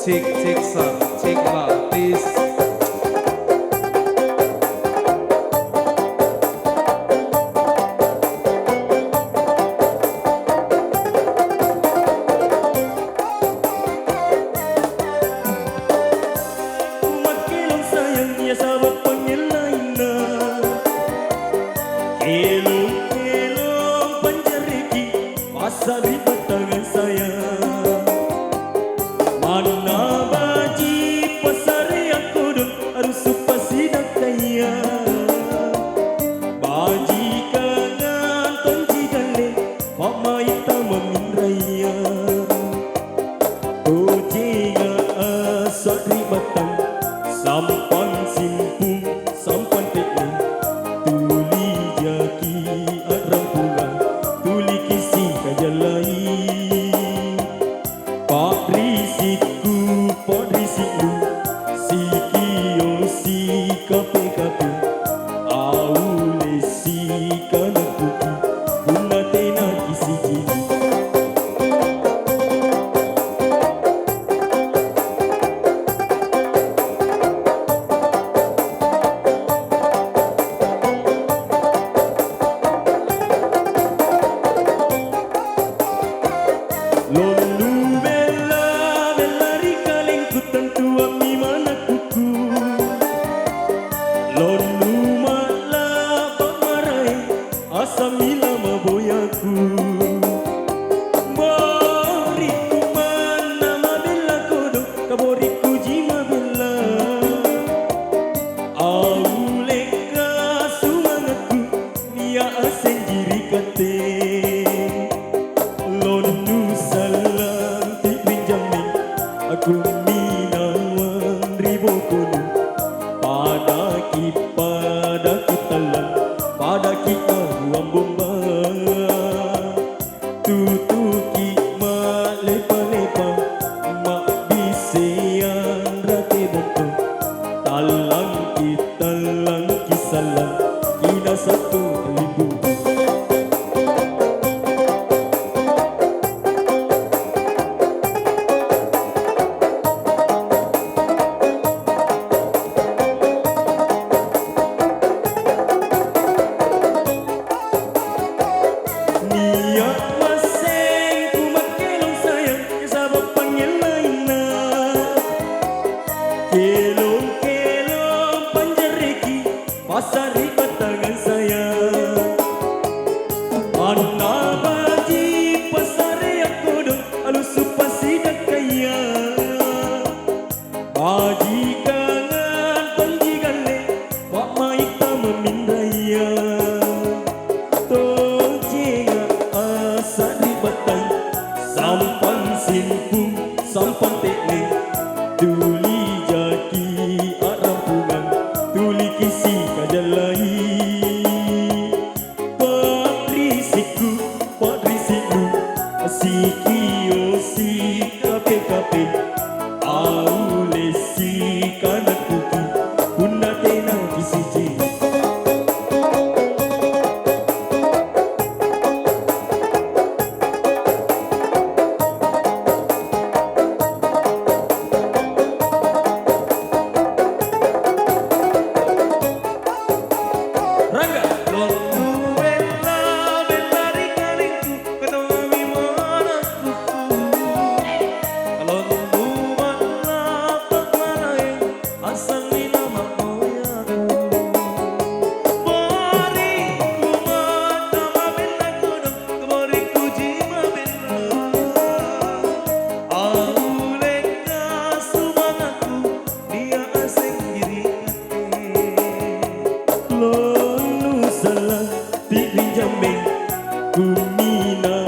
Check sound, check loud, please. Makilang sayang niya sa pangilay na Kelong-kelong panjariki Pasari batangan sayang Mana baji pasari aku dong harus supasidak kaya Baji kangan tonji gale Mama ita meminraya Ojega asari batang Sampan simpung sampan tekne Tuli jaki arang pulang Tuli kisi kajalai Pak risikku, pak risikku Si kio, si kape-kape Aule si kanak kuki Guna tena kisi jini Lolu bella, bella rikalengku tentu ami mana kuku Lolu mala pamarai asam ilama boyaku Boriku mana ma bella kodo kaboriku jima bella Auleka sumangatku nia asenjiri kate Lonu salam dipinjamin aku minawan ribu kunu pada talang pada kita ruang bomba tutuki mak lepa-lepa mak bisean rate betul talang kisalang kina satu ribu Niat masing ku makelong sayang sabab pangilay na Kelong-kelong panjariki pasari batangan sayang Mana baji pasari aku dong halus supasidak kaya Baji kangan tonji gale Wak maita memindaya Tojega asari batang Sampan simpung sampan tekne Tuli jaki arang pungang Tuli kisi kajalai Patrisiku, patrisiku Si kio, si kape-kape Aule si kanak kuki Bunda tena kisi jini Rangga Lolu bella, bella rikalingku Ketami mana kuku Lolu mala pamarai Asal ilama moyaku Boriku mata ma bella kodong Boriku jima bella Auleka sumangaku Dia asing diri Lolu salah dipinjamin ku mina